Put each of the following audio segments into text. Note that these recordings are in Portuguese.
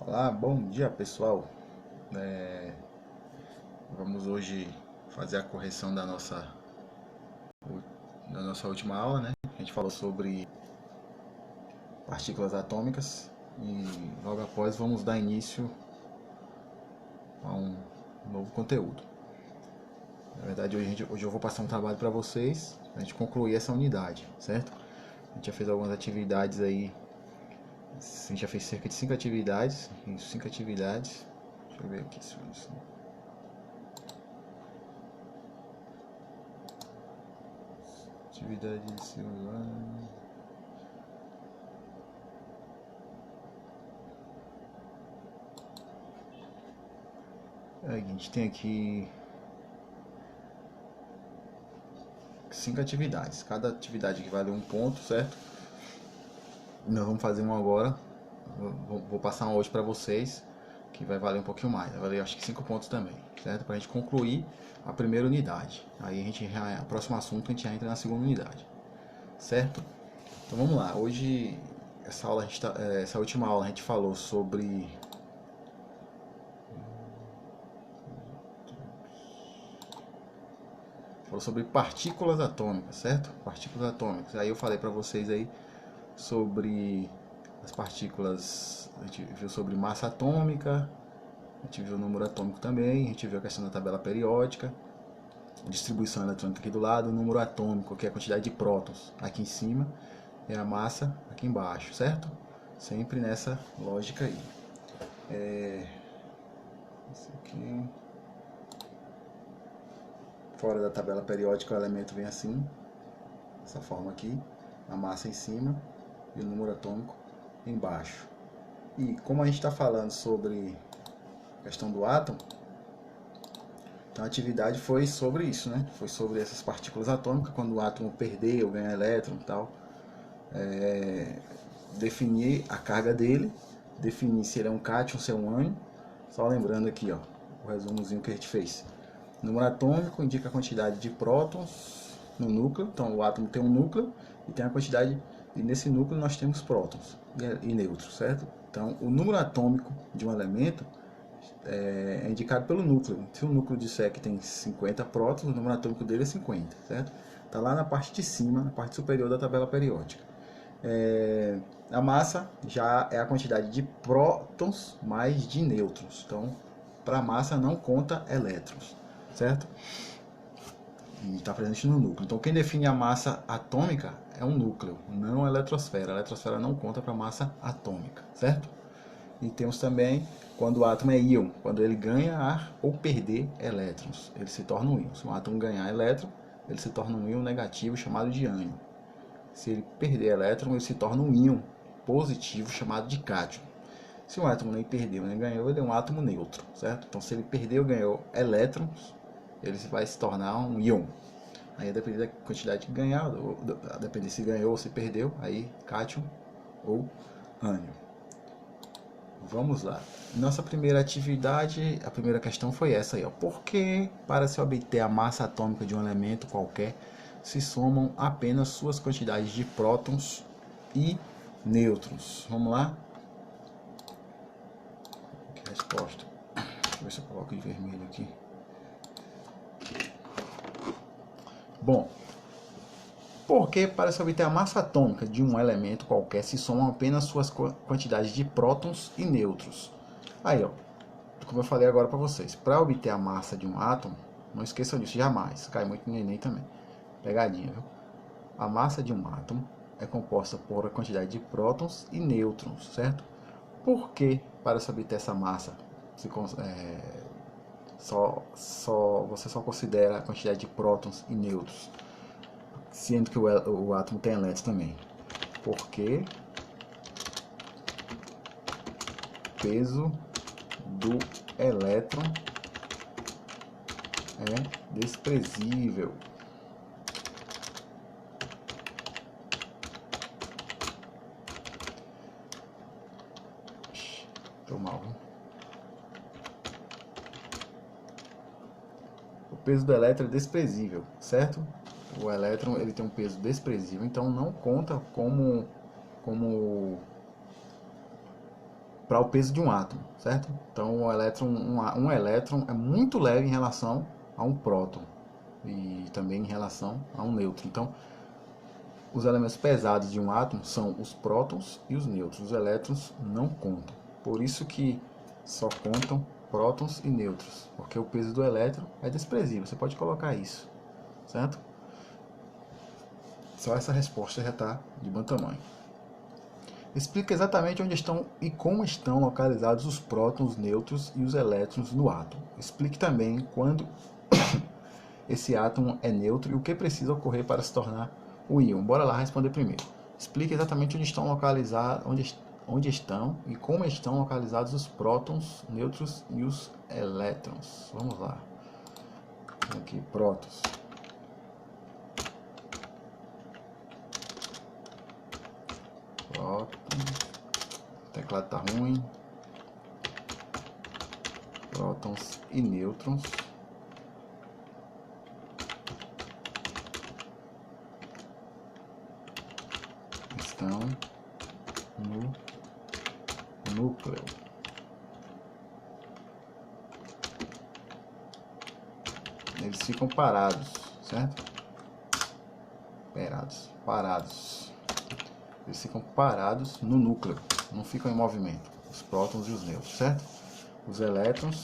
Olá, bom dia pessoal. Vamos hoje fazer a correção da nossa última aula, né? A gente falou sobre partículas atômicas e logo após vamos dar início a um novo conteúdo. Na verdade, hoje eu vou passar um trabalho para vocês, para a gente concluir essa unidade, certo? A gente já fez algumas atividades aí, a gente já fez cerca de 5 atividades, deixa eu ver aqui se atividade celular. A gente tem aqui 5 atividades. Cada atividade que vale um ponto, certo? Nós vamos fazer uma agora. Vou passar uma hoje para vocês, que vai valer um pouquinho mais. Vai valer acho que 5 pontos também, certo? Para a gente concluir a primeira unidade. Aí o próximo assunto a gente já entra na segunda unidade, certo? Então vamos lá. Hoje, essa última aula a gente falou sobre partículas atômicas, certo? Partículas atômicas. Aí eu falei para vocês aí sobre as partículas, a gente viu sobre massa atômica, a gente viu o número atômico também, a gente viu a questão da tabela periódica, distribuição eletrônica aqui do lado, o número atômico, que é a quantidade de prótons aqui em cima, e a massa aqui embaixo, certo? Sempre nessa lógica aí. Esse aqui... Fora da tabela periódica o elemento vem assim, dessa forma aqui, a massa em cima e o número atômico embaixo. E como a gente está falando sobre a questão do átomo, então a atividade foi sobre isso, né? Foi sobre essas partículas atômicas, quando o átomo perder ou ganhar elétron e tal. Definir a carga dele, definir se ele é um cátion, se é um ânion. Só lembrando aqui, ó, o resumozinho que a gente fez. O número atômico indica a quantidade de prótons no núcleo. Então o átomo tem um núcleo e tem a quantidade, e nesse núcleo nós temos prótons e nêutrons, certo? Então o número atômico de um elemento é indicado pelo núcleo. Se o núcleo disser que tem 50 prótons, o número atômico dele é 50, certo? Está lá na parte de cima, na parte superior da tabela periódica. A massa já é a quantidade de prótons mais de nêutrons. Então, para a massa não conta elétrons, certo? E está presente no núcleo. Então, quem define a massa atômica é um núcleo, não a eletrosfera. A eletrosfera não conta para a massa atômica, certo? E temos também quando o átomo é íon, quando ele ganha ar ou perder elétrons, ele se torna um íon. Se um átomo ganhar elétron, ele se torna um íon negativo chamado de ânion. Se ele perder elétron, ele se torna um íon positivo chamado de cátion. Se um átomo nem perdeu nem ganhou, ele é um átomo neutro, certo? Então, se ele perdeu ou ganhou elétrons, ele vai se tornar um íon. Aí, a depender da quantidade que ganhar, a depender se ganhou ou se perdeu, aí cátion ou ânion. Vamos lá. Nossa primeira atividade, a primeira questão foi essa aí, ó. Por que, para se obter a massa atômica de um elemento qualquer, se somam apenas suas quantidades de prótons e nêutrons? Vamos lá? Que resposta? Deixa eu ver se eu coloco de vermelho aqui. Bom, porque para se obter a massa atômica de um elemento qualquer se somam apenas suas quantidades de prótons e nêutrons? Aí, ó, como eu falei agora para vocês, para obter a massa de um átomo, não esqueçam disso jamais, cai muito no Enem também, pegadinha, viu? A massa de um átomo é composta por a quantidade de prótons e nêutrons, certo? Por que, para se obter essa massa, você só considera a quantidade de prótons e nêutrons, sendo que o átomo tem elétrons também? Porque peso do elétron é desprezível. Tô mal. O peso do elétron é desprezível, certo? O elétron ele tem um peso desprezível, então não conta como para o peso de um átomo, certo? Então um elétron é muito leve em relação a um próton e também em relação a um nêutron. Então os elementos pesados de um átomo são os prótons e os nêutrons. Os elétrons não contam. Por isso que só contam prótons e nêutrons, porque o peso do elétron é desprezível. Você pode colocar isso, certo? Só essa resposta já está de bom tamanho. Explica exatamente onde estão e como estão localizados os prótons, nêutrons e os elétrons no átomo. Explique também quando esse átomo é neutro e o que precisa ocorrer para se tornar o íon. Bora lá responder primeiro. Explique exatamente onde estão localizados, onde estão e como estão localizados os prótons, nêutrons e os elétrons. Vamos lá. Aqui, prótons. O teclado tá ruim. Prótons e nêutrons. Estão no núcleo. Eles ficam parados, certo? Parados. Eles ficam parados no núcleo, não ficam em movimento. Os prótons e os nêutrons, certo? Os elétrons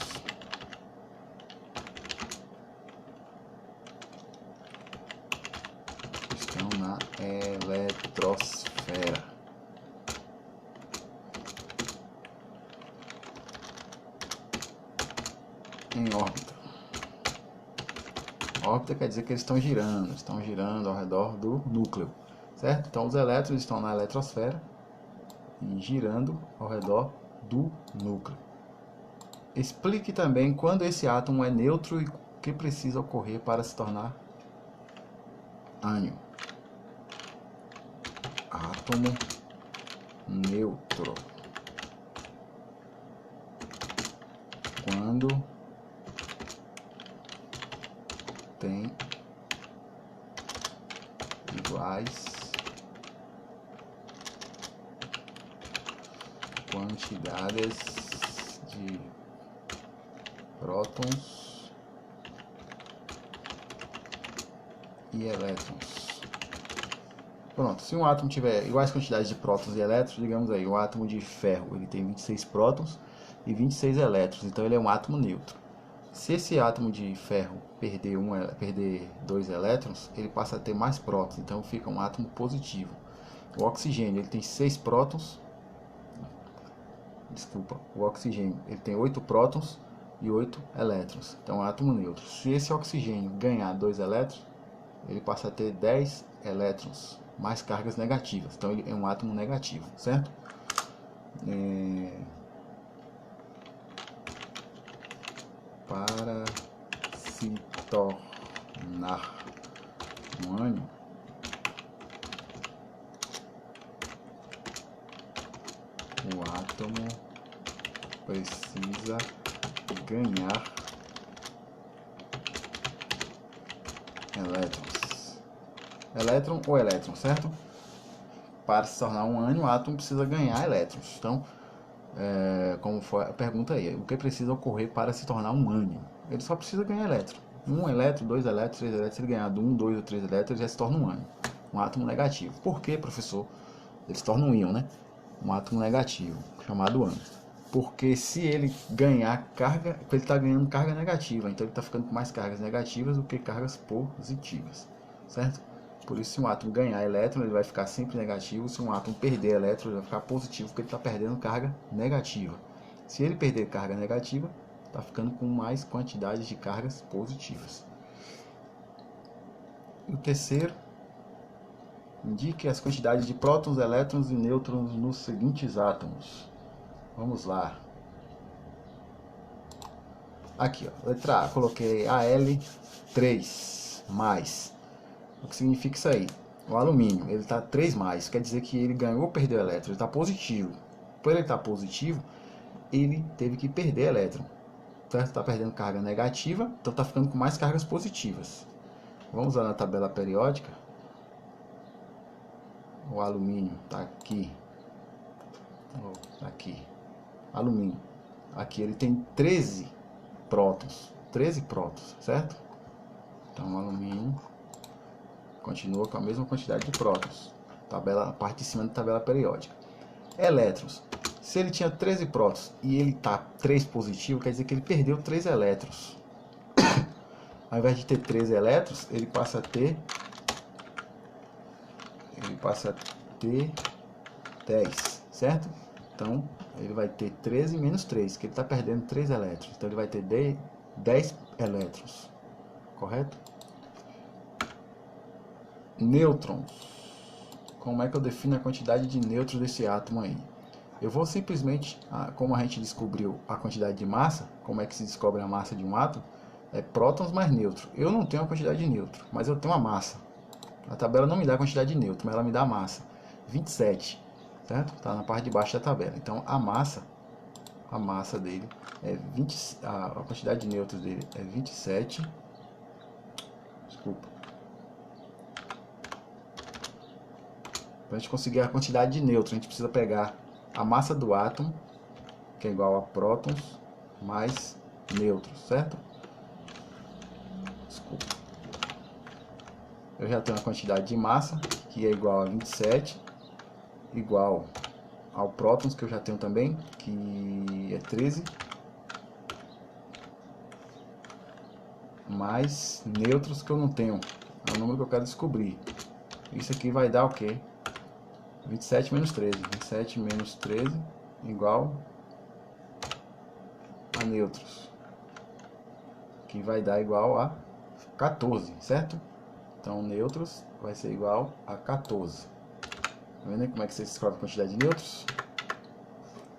estão na eletrosfera. Em órbita. Órbita quer dizer que eles estão girando ao redor do núcleo, certo? Então os elétrons estão na eletrosfera e girando ao redor do núcleo. Explique também quando esse átomo é neutro e o que precisa ocorrer para se tornar ânion. Átomo neutro. Quando tem iguais quantidades de prótons e elétrons. Pronto, se um átomo tiver iguais quantidades de prótons e elétrons, digamos aí, o átomo de ferro ele tem 26 prótons e 26 elétrons, então ele é um átomo neutro. Se esse átomo de ferro perder 2 elétrons, ele passa a ter mais prótons, então fica um átomo positivo. O oxigênio ele tem 6 prótons, o oxigênio ele tem 8 prótons e 8 elétrons, então é um átomo neutro. Se esse oxigênio ganhar 2 elétrons, ele passa a ter 10 elétrons, mais cargas negativas, então ele é um átomo negativo, certo? Para se tornar um ânion, o átomo precisa ganhar elétrons. Elétron ou elétron, certo? Para se tornar um ânion, o átomo precisa ganhar elétrons. Então, como foi a pergunta aí, o que precisa ocorrer para se tornar um ânion? Ele só precisa ganhar elétron. 1 elétron, 2 elétrons, 3 elétrons. Se ele ganhar 1, 2 ou 3 elétrons, ele já se torna um ânion, um átomo negativo. Por que, professor? Ele se torna um íon, né? Um átomo negativo, chamado ânion. Porque se ele ganhar carga, ele está ganhando carga negativa, então ele está ficando com mais cargas negativas do que cargas positivas, certo? Por isso, se um átomo ganhar elétron, ele vai ficar sempre negativo. Se um átomo perder elétron, ele vai ficar positivo, porque ele está perdendo carga negativa. Se ele perder carga negativa, está ficando com mais quantidade de cargas positivas. E o terceiro, indique as quantidades de prótons, elétrons e nêutrons nos seguintes átomos. Vamos lá. Aqui, ó, letra A, coloquei Al3+. O que significa isso aí? O alumínio, ele está 3+, quer dizer que ele ganhou ou perdeu elétron, ele está positivo. Por ele estar positivo, ele teve que perder elétron. Certo? Está perdendo carga negativa, então está ficando com mais cargas positivas. Vamos lá na tabela periódica. O alumínio está aqui. Aqui. alumínio. Aqui ele tem 13 prótons, certo? Então alumínio continua com a mesma quantidade de prótons. Tabela, a parte de cima da tabela periódica. Elétrons. Se ele tinha 13 prótons e ele está 3 positivo, quer dizer que ele perdeu 3 elétrons. Ao invés de ter 13 elétrons, ele passa a ter 10, certo? Então, ele vai ter 13 menos 3, que ele está perdendo 3 elétrons. Então, ele vai ter 10 elétrons, correto? Nêutrons. Como é que eu defino a quantidade de nêutrons desse átomo aí? Eu vou simplesmente, como a gente descobriu a quantidade de massa, como é que se descobre a massa de um átomo? É prótons mais nêutrons. Eu não tenho a quantidade de nêutrons, mas eu tenho a massa. A tabela não me dá a quantidade de nêutrons, mas ela me dá a massa. 27, certo? Está na parte de baixo da tabela. Então a massa dele é 20, a quantidade de nêutrons dele é 27. Desculpa. Para a gente conseguir a quantidade de nêutrons, a gente precisa pegar a massa do átomo, que é igual a prótons mais nêutrons, certo? Desculpa. Eu já tenho a quantidade de massa, que é igual a 27, igual ao prótons, que eu já tenho também, que é 13, mais nêutrons, que eu não tenho. É o número que eu quero descobrir. Isso aqui vai dar o quê? 27 menos 13. 27 menos 13 igual a nêutrons, que vai dar igual a 14, certo? Então, nêutrons vai ser igual a 14. Tá vendo aí como é que você descobre a quantidade de nêutrons?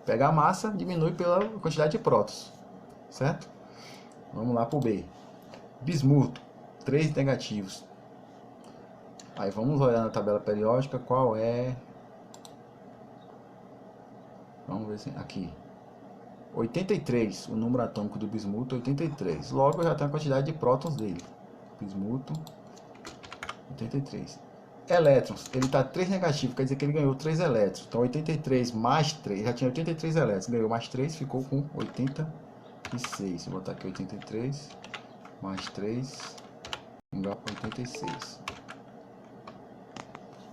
Pega a massa, diminui pela quantidade de prótons, certo? Vamos lá para o B. Bismuto, 3 negativos. Aí vamos olhar na tabela periódica qual é... Vamos ver se... Aqui. 83, o número atômico do bismuto é 83. Logo eu já tenho a quantidade de prótons dele. Bismuto, 83. Elétrons, ele está 3 negativo, quer dizer que ele ganhou 3 elétrons. Então 83 mais 3, já tinha 83 elétrons, ganhou mais 3, ficou com 86. Vou botar aqui 83 mais 3 igual a 86.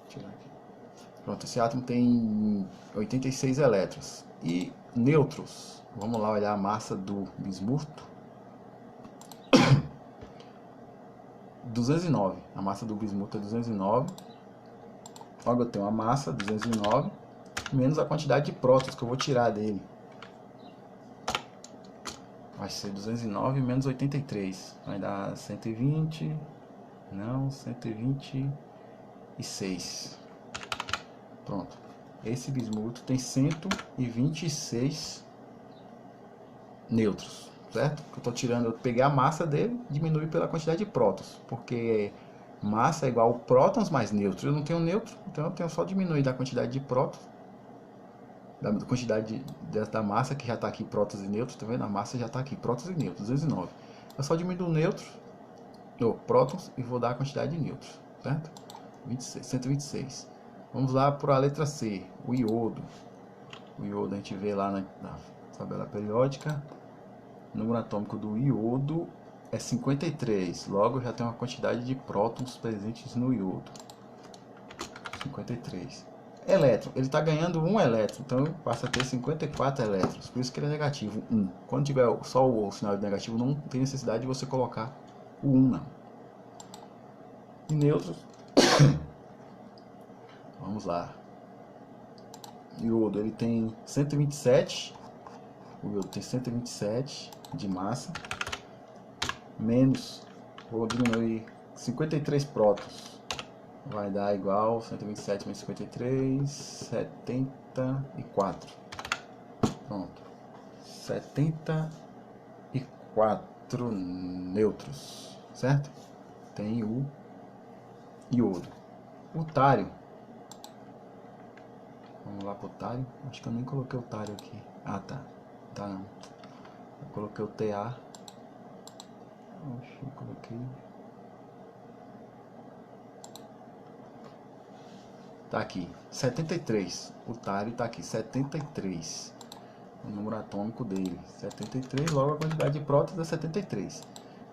Tirar aqui. Pronto, esse átomo tem 86 elétrons. E nêutrons, vamos lá olhar a massa do bismuto. 209, a massa do bismuto é 209. Logo eu tenho a massa, 209, menos a quantidade de prótons que eu vou tirar dele. Vai ser 209 menos 83, vai dar 120, não, 126. Pronto, esse bismuto tem 126 nêutrons, certo? Eu estou tirando, eu peguei a massa dele, diminui pela quantidade de prótons, porque massa é igual a prótons mais nêutrons. Eu não tenho nêutron, então eu tenho só diminuir da quantidade de prótons, da quantidade da massa, que já está aqui prótons e nêutrons, tá vendo? A massa já está aqui, prótons e nêutrons, 209. Eu só diminuo o nêutron, prótons, e vou dar a quantidade de nêutrons, certo? 126. Vamos lá para a letra C, o iodo. O iodo a gente vê lá na tabela periódica. O número atômico do iodo é 53. Logo já tem uma quantidade de prótons presentes no iodo. 53. Elétron, ele está ganhando 1 elétron, então passa a ter 54 elétrons. Por isso que ele é negativo, 1. Quando tiver só o sinal de negativo, não tem necessidade de você colocar o 1, não. E nêutrons. Vamos lá. Iodo, ele tem 127. O iodo tem 127 de massa. Menos, vou diminuir 53 prótons. Vai dar igual 127 menos 53, 74. Pronto. 74 nêutrons, certo? Tem o iodo. O tário. Vamos lá para o tário. Acho que eu nem coloquei o tário aqui. Ah, tá. Tá não. Eu coloquei o TA. Acho que eu coloquei. Tá aqui. 73. O tário tá aqui. 73. o número atômico dele, 73, logo a quantidade de prótons é 73.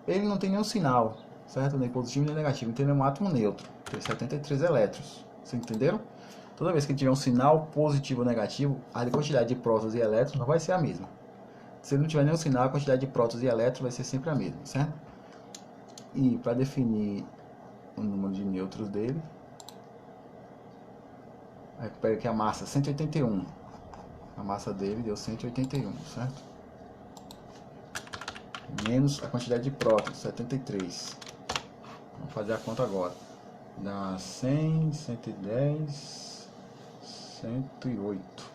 Ele não tem nenhum sinal, certo? Nem positivo nem negativo, então ele é um átomo neutro, tem 73 elétrons, vocês entenderam? Toda vez que tiver um sinal positivo ou negativo, a quantidade de prótons e elétrons não vai ser a mesma. Se ele não tiver nenhum sinal, a quantidade de prótons e elétrons vai ser sempre a mesma, certo? E para definir o número de nêutrons dele, aí pega aqui a massa, 181. A massa dele deu 181, certo? Menos a quantidade de prótons, 73. Vamos fazer a conta agora. Dá 100, 110, 108.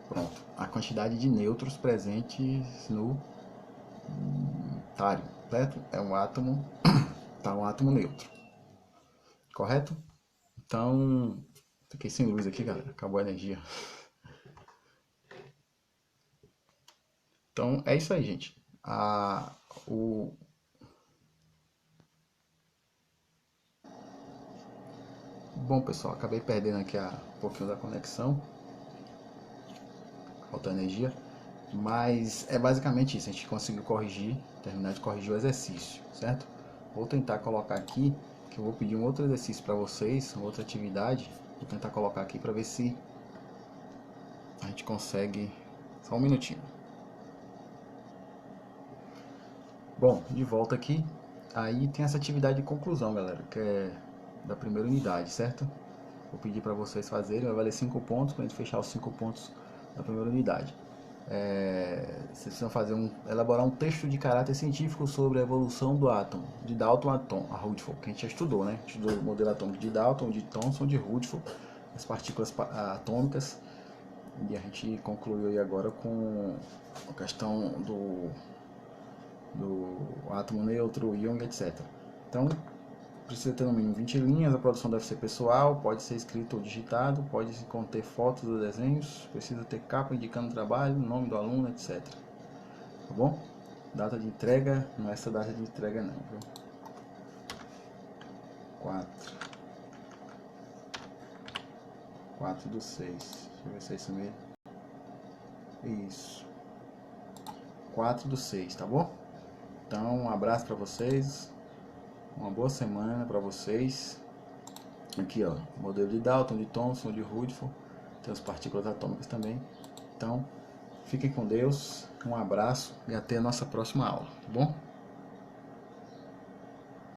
Pronto. A quantidade de nêutrons presentes no tário, certo? É um átomo, tá um átomo neutro. Correto? Então, fiquei sem luz aqui, galera. Acabou a energia. Então, é isso aí, gente. Bom, pessoal, acabei perdendo aqui um pouquinho da conexão. Falta energia. Mas é basicamente isso. A gente conseguiu terminar de corrigir o exercício, certo? Vou tentar colocar aqui, que eu vou pedir um outro exercício para vocês, uma outra atividade. Vou tentar colocar aqui para ver se a gente consegue. Só um minutinho. Bom, de volta aqui. Aí tem essa atividade de conclusão, galera, que é da primeira unidade, certo? Vou pedir para vocês fazerem, vai valer 5 pontos, para a gente fechar os 5 pontos da primeira unidade. Vocês precisam elaborar um texto de caráter científico sobre a evolução do átomo, de Dalton a Rutherford, que a gente já estudou, né? A gente estudou o modelo atômico de Dalton, de Thomson, de Rutherford, as partículas atômicas, e a gente concluiu aí agora com a questão do átomo neutro, íon, etc. Então, precisa ter no mínimo 20 linhas, a produção deve ser pessoal, pode ser escrito ou digitado, pode conter fotos ou desenhos, precisa ter capa indicando o trabalho, nome do aluno, etc. Tá bom? Data de entrega, não é essa data de entrega não, viu? 4/6, deixa eu ver se é isso mesmo. Isso. 4/6, tá bom? Então, um abraço para vocês. Uma boa semana para vocês. Aqui, ó, modelo de Dalton, de Thomson, de Rutherford. Tem as partículas atômicas também. Então, fiquem com Deus. Um abraço e até a nossa próxima aula, tá bom?